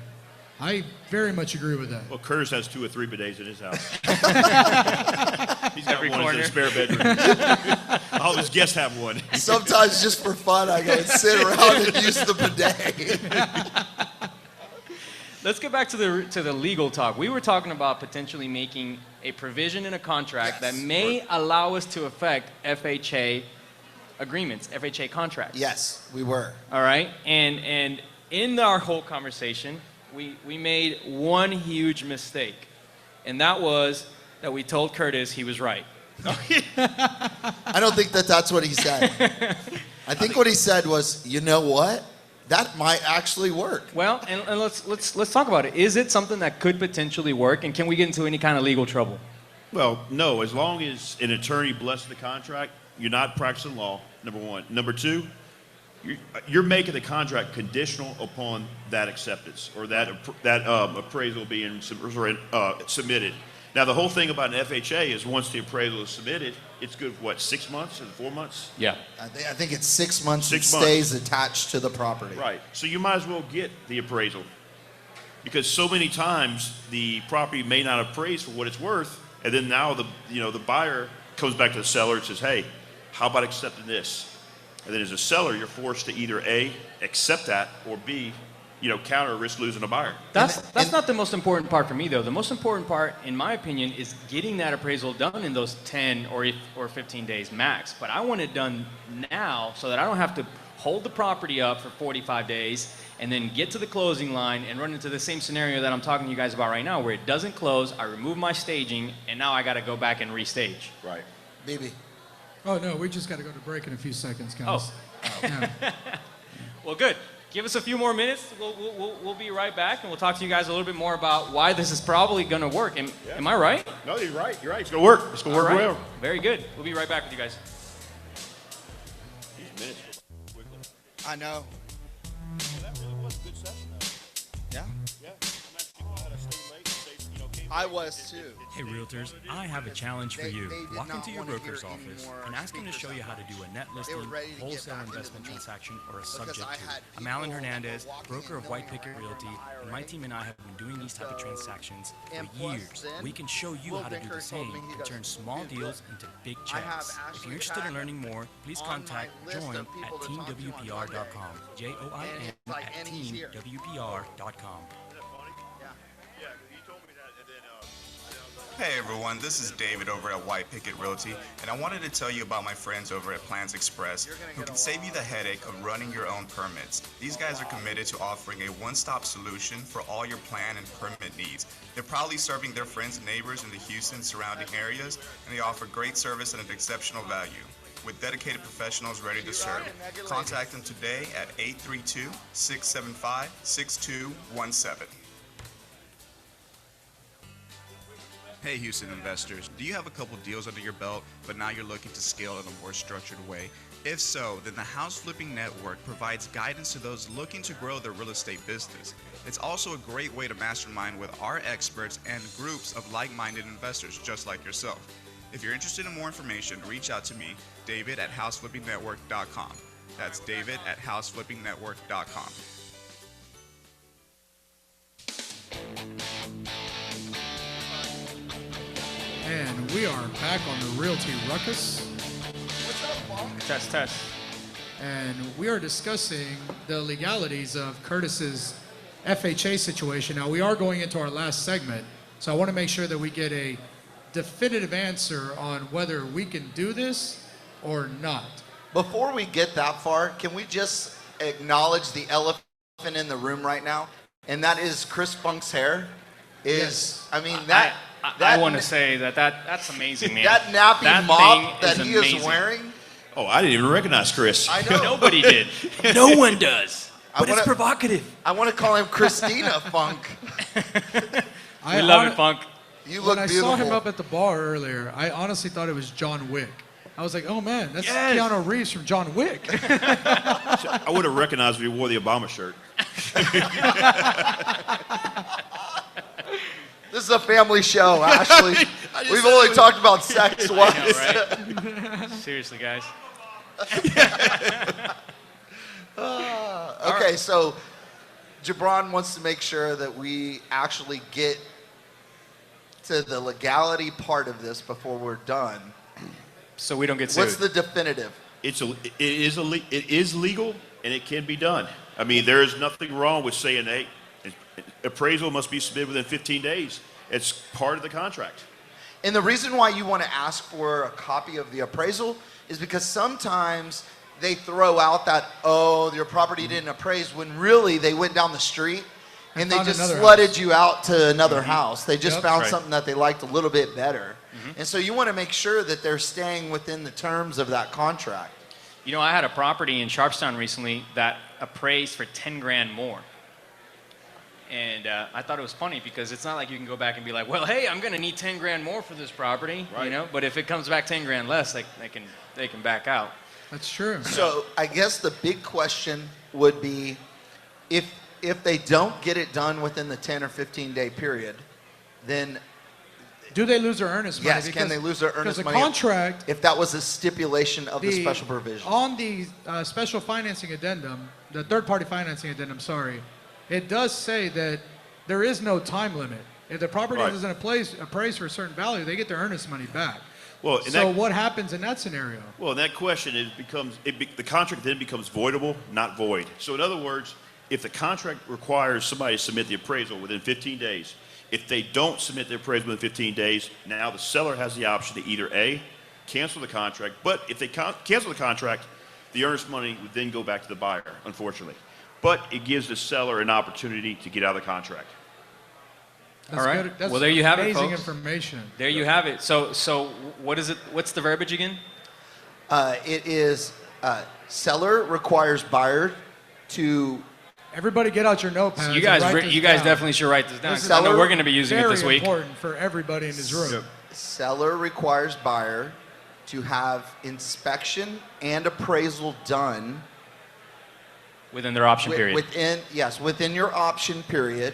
I very much agree with that. Well, Curtis has 2 or 3 bidets in his house. He's got Every one in corner. his spare bedroom. All his guests have one. Sometimes just for fun, I go and sit around and use the bidet. Let's get back to the legal talk. We were talking about potentially making a provision in a contract that may allow us to affect FHA agreements, FHA contracts. Yes, we were. All right, and in our whole conversation, we made one huge mistake, and that was that we told Curtis he was right. I don't think that's what he said. I think what he said was, you know what? That might actually work. Well, and let's talk about it. Is it something that could potentially work, and can we get into any kind of legal trouble? Well, no. As long as an attorney blesses the contract, you're not practicing law, number one. Number two, you're making the contract conditional upon that acceptance or that appraisal being submitted. Now, the whole thing about an FHA is once the appraisal is submitted, it's good for what, 6 months or 4 months? Yeah. I think it's 6 months. It 6 months. stays attached to the property. Right. So you might as well get the appraisal because so many times the property may not appraise for what it's worth, and then now the buyer comes back to the seller and says, "Hey, how about accepting this?" And then as a seller, you're forced to either A, accept that, or B, counter risk losing a buyer. That's not the most important part for me, though. The most important part, in my opinion, is getting that appraisal done in those 10 or 15 days max. But I want it done now so that I don't have to hold the property up for 45 days and then get to the closing line and run into the same scenario that I'm talking to you guys about right now, where it doesn't close, I remove my staging, and now I got to go back and restage. Right. BB. Oh, no, we just got to go to break in a few seconds, guys. Oh. Yeah. Well, good. Give us a few more minutes. We'll be right back, and we'll talk to you guys a little bit more about why this is probably going to work. Am I right? No, you're right. You're right. It's going to work. It's going to work All right. well. Very good. We'll be right back with you guys. These minutes go quickly. I know. That really was a good session, though. Yeah. Yeah. I'm actually glad I stayed late and came I late. was too. Hey realtors, I have a challenge for you. They did Walk not into your wanna hear broker's any office more and ask him to show you how to do a net listing, ready to get wholesale back into investment the meat. transaction, or a Because subject I to. had I'm Alan people Hernandez, walking broker in of White knowing Picket I Realty, hired and my team and I have been doing these type of transactions and for plus years. then, We can show you Will how to do Binker the told same me he and goes, turn small "Dude, deals into big I have checks. If Ashley you're interested in back learning more, please on contact my list join of at people to talk to on teamwpr.com. Monday. JOIN And it's like, at and he's here. teamwpr.com. Isn't that funny? Yeah. Yeah, 'cause he told me that, and then Hey everyone, this is David over at White Picket Realty, and I wanted to tell you about my friends over at Plans Express who can save you the headache of running your own permits. These guys are committed to offering a one-stop solution for all your plan and permit needs. They're proudly serving their friends and neighbors in the Houston surrounding areas, and they offer great service and an exceptional value. With dedicated professionals ready to serve, contact them today at 832-675-6217. Hey Houston investors, do you have a couple deals under your belt, but now you're looking to scale in a more structured way? If so, then the House Flipping Network provides guidance to those looking to grow their real estate business. It's also a great way to mastermind with our experts and groups of like-minded investors just like yourself. If you're interested in more information, reach out to me, David at houseflippingnetwork.com. That's David at houseflippingnetwork.com. And we are back on the Realty Ruckus, Test. and we are discussing the legalities of Curtis's FHA situation. Now, we are going into our last segment, so I want to make sure that we get a definitive answer on whether we can do this or not. Before we get that far, can we just acknowledge the elephant in the room right now? And that is Chris Funk's hair. I mean, I want to say that's amazing, man. that nappy That mop thing that is he amazing. is wearing. Oh, I didn't even recognize Chris. I know. Nobody did. No one does. But it's provocative. I want to call him Christina Funk. We love it, Funk. You When look I beautiful. saw him up at the bar earlier, I honestly thought it was John Wick. I was like, oh man, that's Yes. Keanu Reeves from John Wick. I would have recognized if he wore the Obama shirt. This is a family show, Ashley. We've only talked about sex once. I know, right? Seriously, guys. Okay, so Gibran wants to make sure that we actually get to the legality part of this before we're done. So we don't get sued. What's the definitive? It is legal and it can be done. I mean, there is nothing wrong with saying, hey, appraisal must be submitted within 15 days. It's part of the contract. And the reason why you want to ask for a copy of the appraisal is because sometimes they throw out that, oh, your property didn't appraise, when really they went down the street and they found just another flooded house. you out to another house. They just Yep. found Right. something that they liked a little bit better. And so you want to make sure that they're staying within the terms of that contract. You know, I had a property in Sharpstown recently that appraised for 10 grand more. And I thought it was funny because it's not like you can go back and be like, well, hey, I'm going to need 10 grand more for this property, Right. you know? But if it comes back 10 grand less, they can back out. That's true. So I guess the big question would be, if they don't get it done within the 10 or 15 day period, then do they lose their earnest money? yes, can they lose their earnest money? Because the contract, if that was a stipulation of the special provision. On the special financing addendum, the third-party financing addendum, sorry, it does say that there is no time limit. If the property doesn't appraise for a certain value, they get their earnest money back. Well, so what happens in that scenario? Well, in that question, the contract then becomes voidable, not void. So in other words, if the contract requires somebody to submit the appraisal within 15 days, if they don't submit their appraisal within 15 days, now the seller has the option to either A, cancel the contract, but if they cancel the contract, the earnest money would then go back to the buyer, unfortunately. But it gives the seller an opportunity to get out of the contract. That's all right. Good. That's well, there you have it, amazing folks. information. There you have it. So what is it? What's the verbiage again? It is seller requires buyer to. Everybody get out your notepads. So you guys down. definitely should write this down. This is I know we're going to be using it this week. Very important for everybody in this room. Seller requires buyer to have inspection and appraisal done within their option period. Within your option period,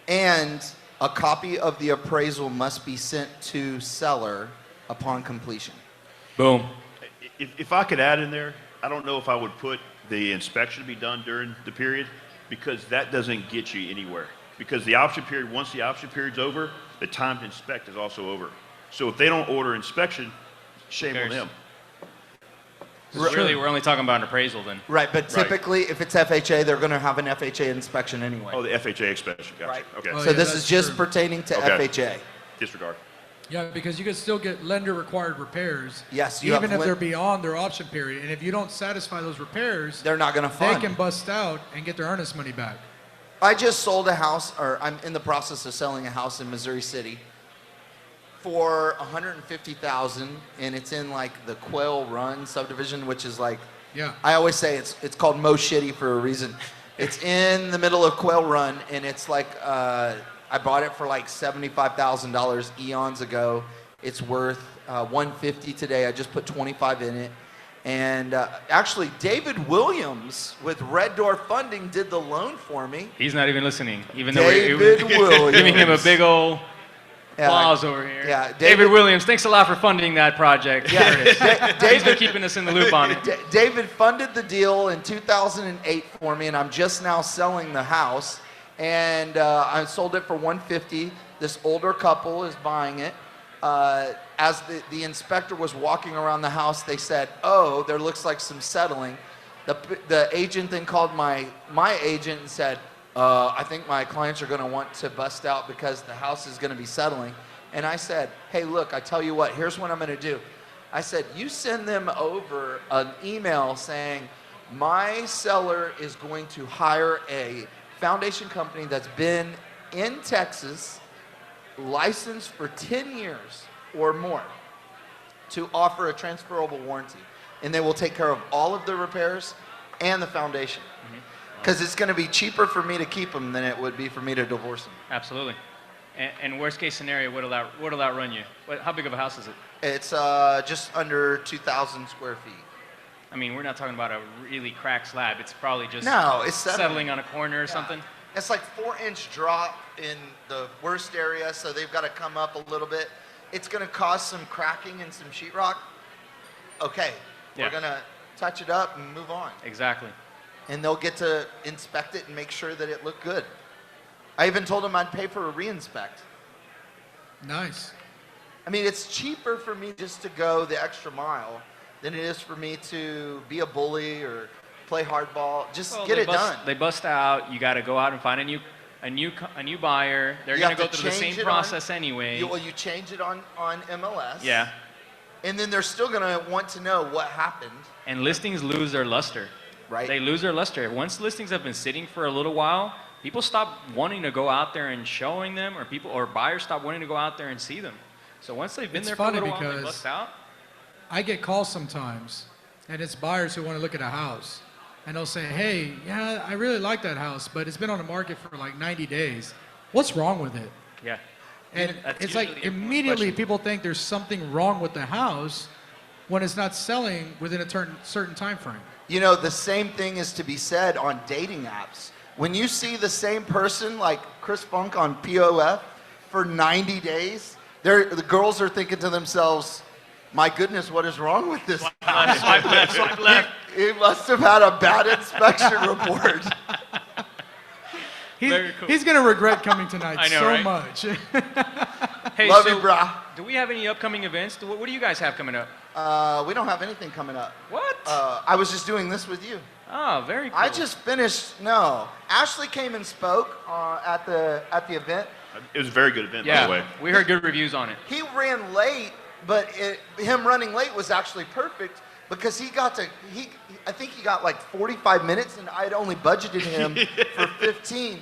and a copy of the appraisal must be sent to seller upon completion. Boom. If I could add in there, I don't know if I would put the inspection to be done during the period, because that doesn't get you anywhere. Because the option period, once the option period's over, the time to inspect is also over. So if they don't order inspection, shame on them. Really, we're only talking about an appraisal then. Right, but typically, if it's FHA, they're going to have an FHA inspection anyway. Oh, the FHA inspection, gotcha. Right. Okay. So this is just pertaining to FHA. Disregard. Yeah, because you can still get lender-required repairs. Yes, even if they're beyond their option period. And if you don't satisfy those repairs, they're not going to fund. They can bust out and get their earnest money back. I just sold a house, or I'm in the process of selling a house in Missouri City for $150,000, and it's in like the Quail Run subdivision, which is like, I always say it's called Mo Shitty for a reason. It's in the middle of Quail Run, and it's like I bought it for like $75,000 eons ago. It's worth $150 today. I just put $25 in it. And actually, David Williams with Red Door Funding did the loan for me. He's not even listening, even David though we're Williams. giving him a big old applause over here. Yeah, David Williams, thanks a lot for funding that project. Yeah, He's been keeping us in the loop on it. David funded the deal in 2008 for me, and I'm just now selling the house. And I sold it for $150. This older couple is buying it. As the inspector was walking around the house, they said, "Oh, there looks like some settling." The agent then called my agent and said, "I think my clients are going to want to bust out because the house is going to be settling." And I said, "Hey, look, I tell you what. Here's what I'm going to do." I said, "You send them over an email saying my seller is going to hire a foundation company that's been in Texas, licensed for 10 years or more, to offer a transferable warranty. And they will take care of all of the repairs and the foundation. Because it's going to be cheaper for me to keep them than it would be for me to divorce them." Absolutely. And worst case scenario, what'll that run you? How big of a house is it? It's just under 2,000 square feet. I mean, we're not talking about a really cracked slab. It's probably just it's settling on a corner or something. It's like 4-inch drop in the worst area, so they've got to come up a little bit. It's going to cause some cracking and some sheetrock. Okay, we're going to touch it up and move on. Exactly. And they'll get to inspect it and make sure that it looked good. I even told them I'd pay for a re-inspect. Nice. I mean, it's cheaper for me just to go the extra mile than it is for me to be a bully or play hardball. Just get it done. They bust out. You got to go out and find a new buyer. They're going to go through the same process anyway. You change it on MLS. Yeah. And then they're still going to want to know what happened. And listings lose their luster. Right. They lose their luster. Once listings have been sitting for a little while, people stop wanting to go out there and showing them, or buyers stop wanting to go out there and see them. So once they've been there for a little while, they bust out. I get calls sometimes, and it's buyers who want to look at a house. And they'll say, "Hey, yeah, I really like that house, but it's been on the market for like 90 days. What's wrong with it?" Yeah. And it's like immediately people think there's something wrong with the house when it's not selling within a certain time frame. You know, the same thing is to be said on dating apps. When you see the same person like Chris Funk on POF for 90 days, the girls are thinking to themselves, my goodness, what is wrong with this guy? Swipe left, swipe left. He must have had a bad inspection report. He's going to regret coming tonight I know, so right? much. Hey, Love so you, brah. do we have any upcoming events? What do you guys have coming up? We don't have anything coming up. What? I was just doing this with you. Oh, very cool. I just finished. No, Ashley came and spoke at the event. It was a very good event, by Yeah, the way. we heard good reviews on it. He ran late, but him running late was actually perfect because I think he got like 45 minutes, and I had only budgeted him for 15.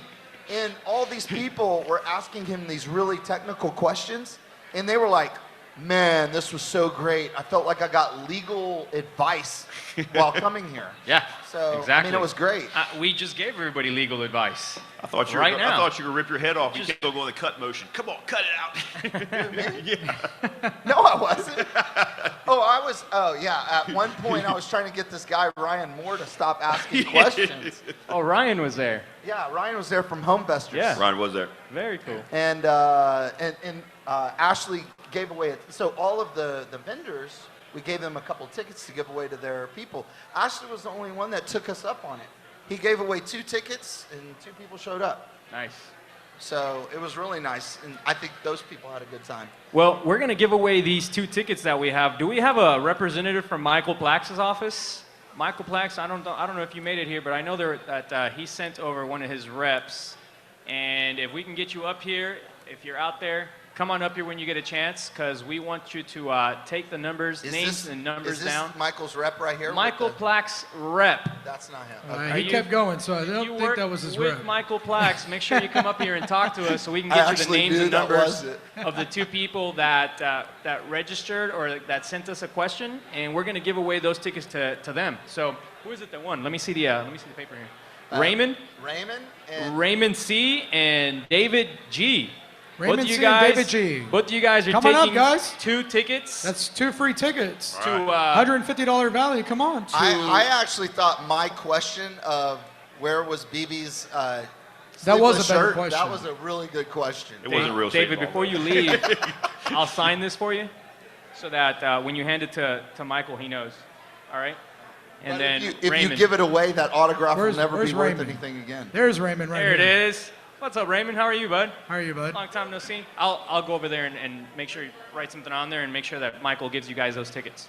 And all these people were asking him these really technical questions, and they were like, man, this was so great. I felt like I got legal advice while coming here. Yeah, So, exactly. I mean, it was great. We just gave everybody legal advice. I thought you Right were, now. I thought you were gonna rip your head off. You Just- can't go in the cut motion. Come on, cut it out. No, I wasn't. At one point I was trying to get this guy, Ryan Moore, to stop asking questions. Oh, Ryan was there. Yeah, Ryan was there from Homefesters. Yeah. Ryan was there. Very cool. And Ashley gave away it. So all of the vendors, we gave them a couple tickets to give away to their people. Ashley was the only one that took us up on it. He gave away 2 tickets, and 2 people showed up. Nice. So it was really nice, and I think those people had a good time. Well, we're going to give away these 2 tickets that we have. Do we have a representative from Michael Plax's office? Michael Plax, I don't know if you made it here, but I know that he sent over one of his reps. And if we can get you up here, if you're out there, come on up here when you get a chance, because we want you to take the names and numbers down. Is this Michael's rep right here? Michael Plax rep. That's not him. He kept going, so I don't You think that was his with rep. Michael Plax. Make sure you come up here and talk to us so we can I get you the actually names knew and that numbers was it. of the 2 people that registered or that sent us a question, and we're going to give away those tickets to them. So who is it that won? Let me see the paper here. Raymond Raymond C. and David G. Raymond both of you C. guys, and David G. Both of you guys are Come on up, taking guys. 2 tickets. That's 2 free tickets. to $150 value. Come on. I actually thought my question of where was BB's That was sleeveless a better shirt, question. that was a really good question. It wasn't real David, safe before you leave, I'll sign this for you so that when you hand it to Michael, he knows. All right? And But then if you Raymond. give it away, that autograph Where's- will never where's be worth Raymond? anything again. There's Raymond right There here. it is. What's up, Raymond? How are you, bud? How are you, bud? Long time no see. I'll go over there and make sure you write something on there and make sure that Michael gives you guys those tickets.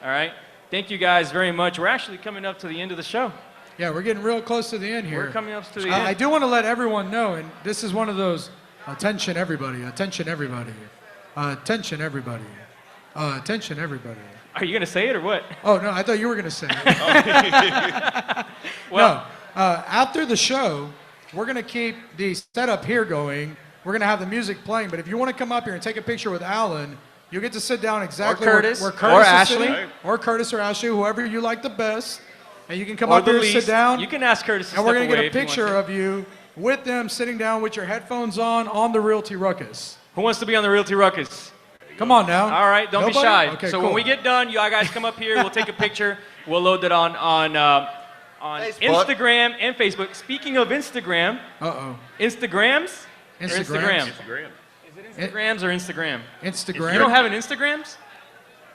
All right? Thank you guys very much. We're actually coming up to the end of the show. Yeah, we're getting real close to the end here. We're coming up to the I end. do want to let everyone know, and this is one of those, attention everybody, attention everybody, attention everybody, attention everybody. Are you going to say it or what? Oh, no, I thought you were going to say it. Well, No, after the show, we're going to keep the setup here going. We're going to have the music playing, but if you want to come up here and take a picture with Alan, you get to sit down exactly Curtis, where or Curtis is Ashley. sitting, or Curtis or Ashley, whoever you like the best. And you can come or up the here, least. sit down, You can ask Curtis to and we're step going to away get a if you want picture to. of you with them sitting down with your headphones on the Realty Ruckus. Who wants to be on the Realty Ruckus? Come on now. All right, don't be Nobody? shy. Okay, so cool. when we get done, you guys come up here. We'll take a picture. We'll load it on Facebook. Instagram and Facebook. Speaking of Instagram, Uh-oh. Instagrams? Or Instagrams. Instagram? Instagram. Is it Instagrams or Instagram? Instagram. You don't have an Instagrams?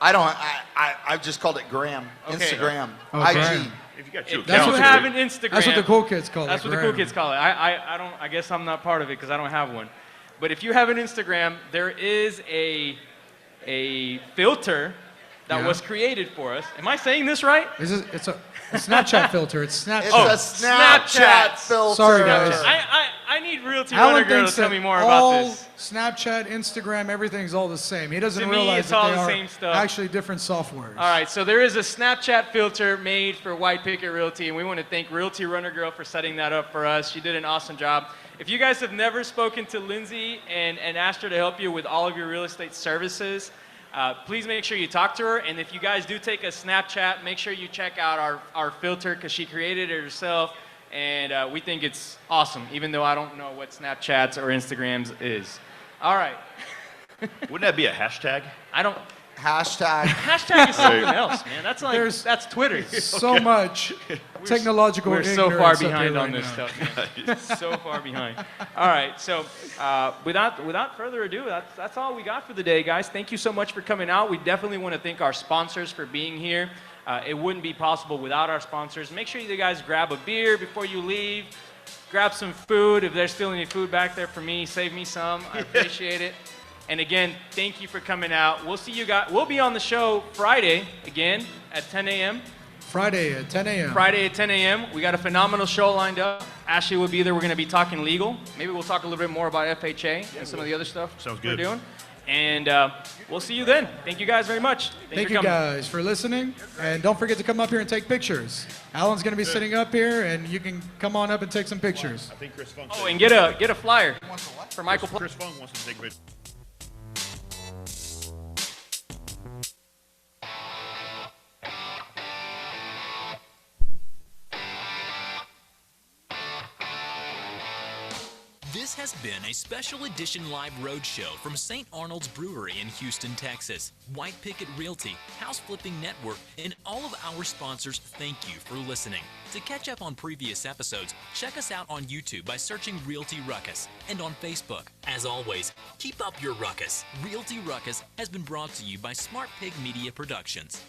I've just called it Graham. Okay. That's Oh, IG. Graham. If you got 2 If That's you what accounts, have it's an Instagram. That's what the cool kids call it. That's what the cool Graham. kids call it. I guess I'm not part of it because I don't have one. But if you have an Instagram, there is a filter that Yeah. was created for us. Am I saying this right? It's a Snapchat filter. It's Snapchat. It's a Snapchat filter. Sorry, guys. I need Realty Alan Runner Girl thinks to tell that me more all about this. Snapchat, Instagram, everything's all the same. He doesn't To me, realize it's that all they the are same stuff. actually different softwares. All right, so there is a Snapchat filter made for White Picket Realty, and we want to thank Realty Runner Girl for setting that up for us. She did an awesome job. If you guys have never spoken to Lindsay and asked her to help you with all of your real estate services, please make sure you talk to her. And if you guys do take a Snapchat, make sure you check out our filter because she created it herself. And we think it's awesome, even though I don't know what Snapchats or Instagrams is. All right. Wouldn't that be a hashtag? I don't. Hashtag. Hashtag is something else, man. That's like, that's Twitter. So much technological We're so far ignorance up behind here on right this now. stuff, man. So far behind. All right, so without further ado, that's all we got for the day, guys. Thank you so much for coming out. We definitely want to thank our sponsors for being here. It wouldn't be possible without our sponsors. Make sure you guys grab a beer before you leave. Grab some food. If there's still any food back there for me, save me some. I appreciate it. And again, thank you for coming out. We'll see you guys. We'll be on the show Friday again at 10 a.m. Friday at 10 a.m. Friday at 10 a.m. We got a phenomenal show lined up. Ashley will be there. We're going to be talking legal. Maybe we'll talk a little bit more about FHA and some of the other stuff Sounds we're good. doing. And we'll see you then. Thank you guys very much. Thank you guys for listening. And don't forget to come up here and take pictures. Alan's going to be sitting up here, and you can come on up and take some pictures. I think Chris Funk. Oh, and get a flyer for Michael. Chris Funk wants to take a picture. This has been a special edition live roadshow from St. Arnold's Brewery in Houston, Texas. White Picket Realty, House Flipping Network, and all of our sponsors thank you for listening. To catch up on previous episodes, check us out on YouTube by searching Realty Ruckus and on Facebook. As always, keep up your ruckus. Realty Ruckus has been brought to you by Smart Pig Media Productions.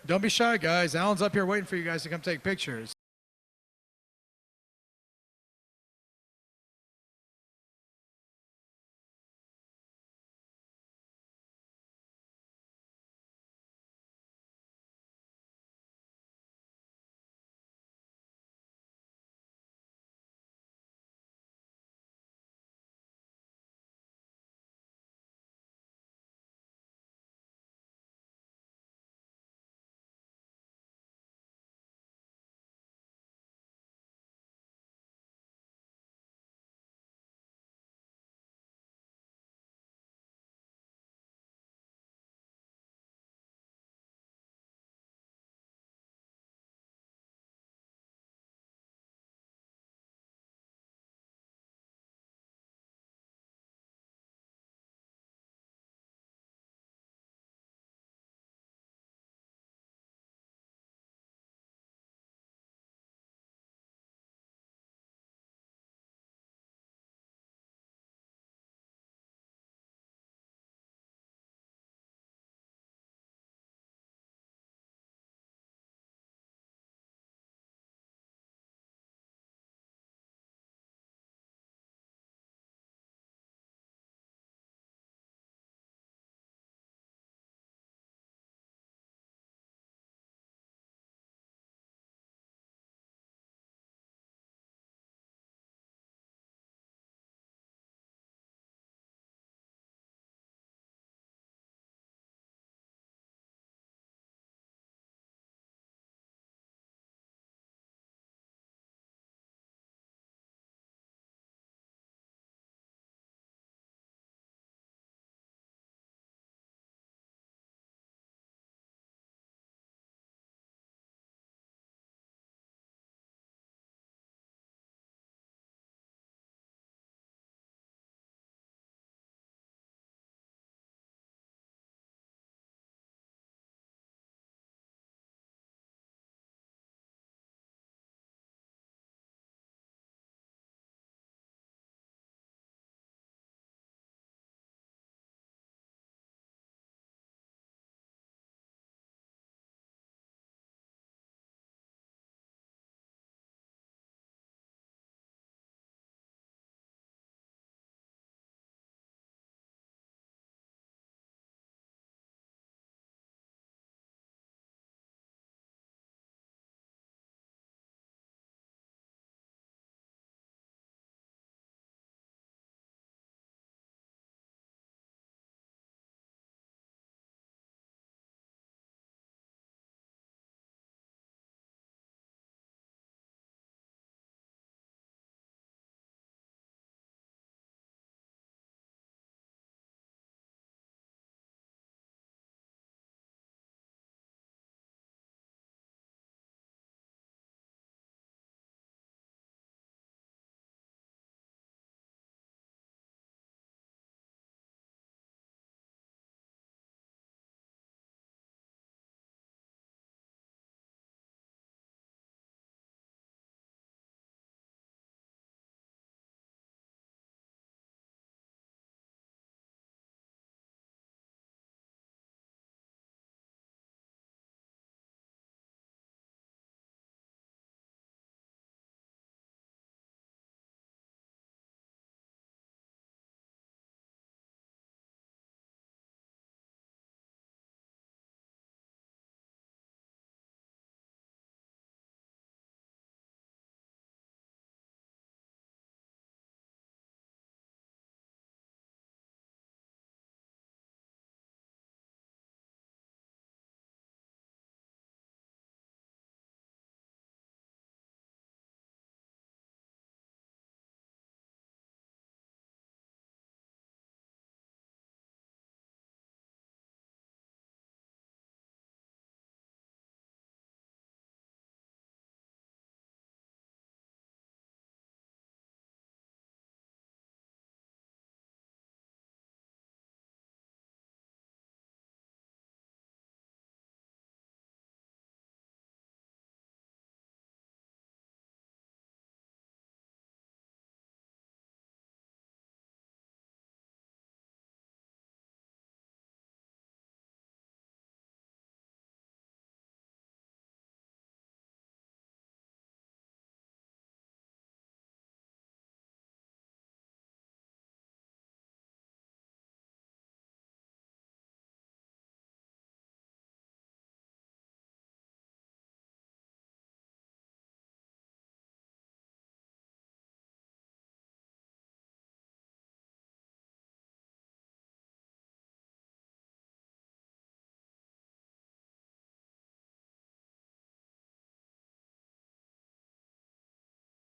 Don't be shy, guys. Alan's up here waiting for you guys to come take pictures.